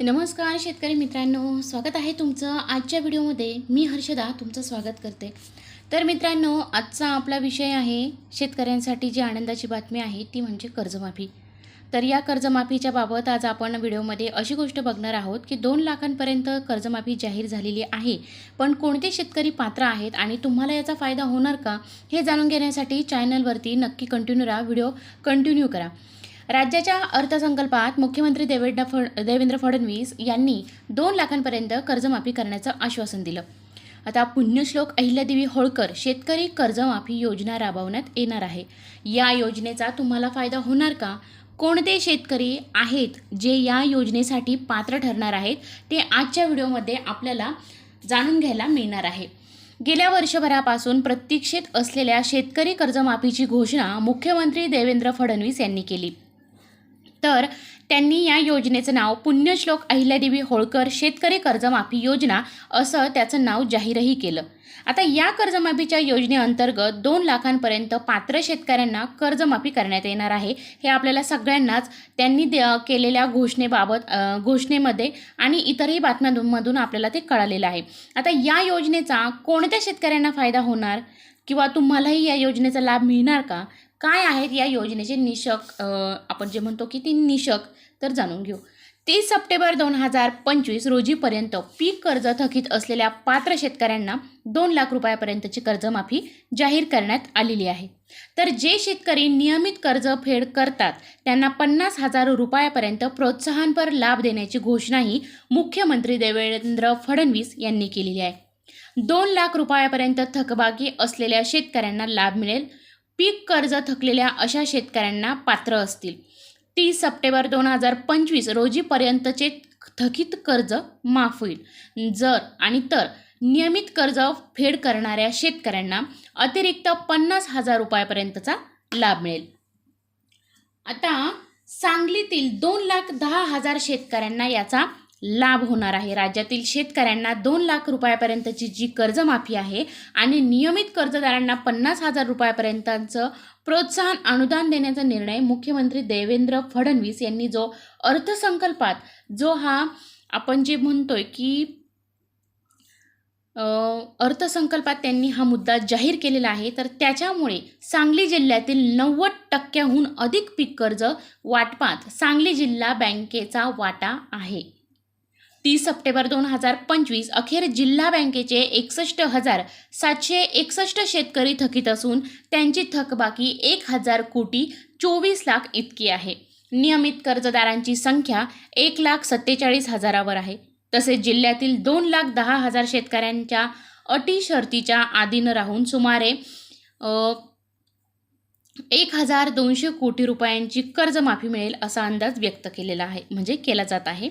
नमस्कार शेतकरी मित्रांनो, स्वागत आहे तुमचं आजच्या व्हिडिओमध्ये. मी हर्षदा तुमचं स्वागत करते. तर मित्रांनो, आजचा आपला विषय आहे शेतकऱ्यांसाठी जी आनंदाची बातमी आहे ती म्हणजे कर्जमाफी. तर या कर्जमाफीच्या बाबत आज आपण व्हिडिओमध्ये अशी गोष्ट बघणार आहोत की 2 लाखांपर्यंत कर्जमाफी जाहीर झालेली आहे. पण कोणते शेतकरी पात्र आहेत आणि तुम्हाला याचा फायदा होणार का, हे जाणून घेण्यासाठी चॅनलवरती नक्की कंटिन्यू राहा, व्हिडिओ कंटिन्यू करा. राज्याच्या अर्थसंकल्पात मुख्यमंत्री देवेंद्र फडणवीस यांनी 2 लाखांपर्यंत कर्जमाफी करण्याचं आश्वासन दिलं. आता पुण्यश्लोक अहिल्यादेवी होळकर शेतकरी कर्जमाफी योजना राबवण्यात येणार आहे. या योजनेचा तुम्हाला फायदा होणार का? कोणते शेतकरी आहेत जे या योजनेसाठी पात्र ठरणार आहेत, ते आजच्या व्हिडिओमध्ये आपल्याला जाणून घ्यायला मिळणार आहे. गेल्या वर्षभरापासून प्रतीक्षेत असलेल्या शेतकरी कर्जमाफीची घोषणा मुख्यमंत्री देवेंद्र फडणवीस यांनी केली. तर त्यांनी या योजनेचं नाव पुण्यश्लोक अहिल्यादेवी होळकर शेतकरी कर्जमाफी योजना असं त्याचं नाव जाहीरही केलं. आता या कर्जमाफीच्या योजनेअंतर्गत 2 लाखांपर्यंत पात्र शेतकऱ्यांना कर्जमाफी करण्यात येणार आहे. हे आपल्याला सगळ्यांनाच त्यांनी केलेल्या घोषणेमध्ये आणि इतरही बातम्यांमधून आपल्याला ते कळालेलं आहे. आता या योजनेचा कोणत्या शेतकऱ्यांना फायदा होणार किंवा तुम्हालाही या योजनेचा लाभ मिळणार का? काय आहेत या योजनेचे निकष, आपण जे म्हणतो की ती निकष, तर जाणून घेऊ. 30 सप्टेंबर 2025 रोजीपर्यंत पीक कर्ज थकीत असलेल्या पात्र शेतकऱ्यांना 2 लाख रुपयापर्यंतची कर्जमाफी जाहीर करण्यात आलेली आहे. तर जे शेतकरी नियमित कर्ज फेड करतात त्यांना 50,000 रुपयापर्यंत प्रोत्साहनपर लाभ देण्याची घोषणाही मुख्यमंत्री देवेंद्र फडणवीस यांनी केलेली आहे. 2 लाख रुपयापर्यंत थकबाकी असलेल्या शेतकऱ्यांना लाभ मिळेल. पीक कर्ज थकलेल्या अशा शेतकऱ्यांना पात्र असतील 30 सप्टेंबर 2025 रोजीपर्यंतचे थकीत कर्ज माफ होईल. तर नियमित कर्ज फेड करणाऱ्या शेतकऱ्यांना अतिरिक्त 50,000 रुपयापर्यंतचा लाभ मिळेल. आता सांगलीतील 2,10,000 शेतकऱ्यांना याचा लाभ होणार आहे. राज्यातील शेतकऱ्यांना 2 लाख रुपयापर्यंतची जी कर्जमाफी आहे आणि नियमित कर्जदारांना 50,000 रुपयापर्यंतचं प्रोत्साहन अनुदान देण्याचा निर्णय मुख्यमंत्री देवेंद्र फडणवीस यांनी आपण जे म्हणतोय की अर्थसंकल्पात त्यांनी हा मुद्दा जाहीर केलेला आहे. तर त्याच्यामुळे सांगली जिल्ह्यातील 90% अधिक पीक कर्ज वाटपात सांगली जिल्हा बँकेचा वाटा आहे. 30 सप्टेंबर 2025 अखेर जिल्हा बँकेचे 61,761 शेतकरी थकीत असून त्यांची थकबाकी 1,000 कोटी 24 लाख इतकी आहे. नियमित कर्जदारांची संख्या 1,47,000वर आहे. तसेच जिल्ह्यातील 2,10,000 शेतकऱ्यांच्या अटी शर्तीच्या अधीन राहून सुमारे 1,200 कोटी रुपयांची कर्जमाफी मिळेल असा अंदाज व्यक्त केला जात आहे.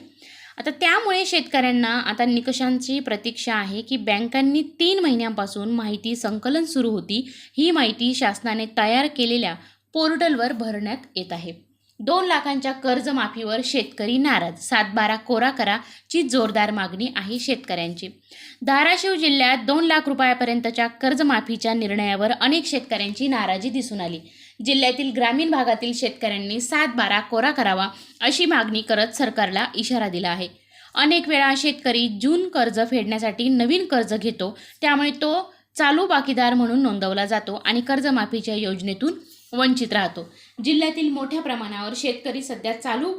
आता त्यामुळे शेतकऱ्यांना आता निकषांची प्रतीक्षा आहे की बँकांनी 3 महिन्यांपासून माहिती संकलन सुरू होती. ही माहिती शासनाने तयार केलेल्या पोर्टलवर भरण्यात येत आहे. 2 लाखांच्या कर्जमाफीवर शेतकरी नाराज, 7/12 कोरा करा ची जोरदार मागणी आहे शेतकऱ्यांची. धाराशिव जिल्ह्यात 2 लाख रुपयापर्यंतच्या कर्जमाफीच्या निर्णयावर अनेक शेतकऱ्यांची नाराजी दिसून आली. जिल्ह्यातील ग्रामीण भागातील शेतकऱ्यांनी 7/12 कोरा करावा अशी मागणी करत सरकारला इशारा दिला आहे. अनेक वेळा शेतकरी जून कर्ज फेडण्यासाठी नवीन कर्ज घेतो, त्यामुळे तो चालू बाकीदार म्हणून नोंदवला जातो आणि कर्जमाफीच्या योजनेतून वंचित राहतो. जिल्ह्यातील मोठ्या प्रमाणावर शेतकरी सध्या चालू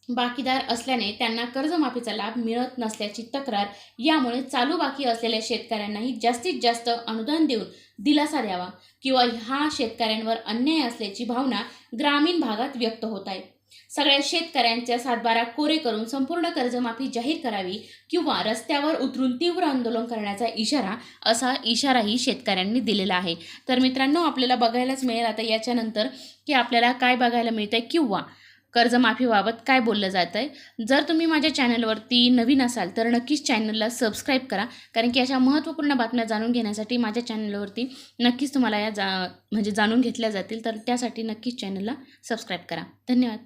बाकीदार असल्याने त्यांना कर्जमाफीचा लाभ मिळत नसल्याची तक्रार. यामुळे चालू बाकी असलेल्या शेतकऱ्यांनाही जास्तीत जास्त अनुदान देऊन दिलासा द्यावा किंवा हा शेतकऱ्यांवर अन्याय असल्याची भावना ग्रामीण भागात व्यक्त होत आहे. सगळ्या शेतकऱ्यांच्या 7/12 कोरे करून संपूर्ण कर्जमाफी जाहीर करावी किंवा रस्त्यावर उतरून तीव्र आंदोलन करण्याचा इशाराही शेतकऱ्यांनी दिलेला आहे. तर मित्रांनो, आपल्याला बघायलाच मिळेल आता याच्यानंतर की आपल्याला काय बघायला मिळतंय किंवा कर्जमाफीबाबत काय बोललं जात आहे. जर तुम्ही माझ्या चॅनलवरती नवीन असाल तर नक्कीच चॅनलला सबस्क्राईब करा, कारण की अशा महत्त्वपूर्ण बातम्या जाणून घेण्यासाठी माझ्या चॅनलवरती नक्कीच तुम्हाला जाणून घेतल्या जातील. तर त्यासाठी नक्कीच चॅनलला सबस्क्राईब करा. धन्यवाद.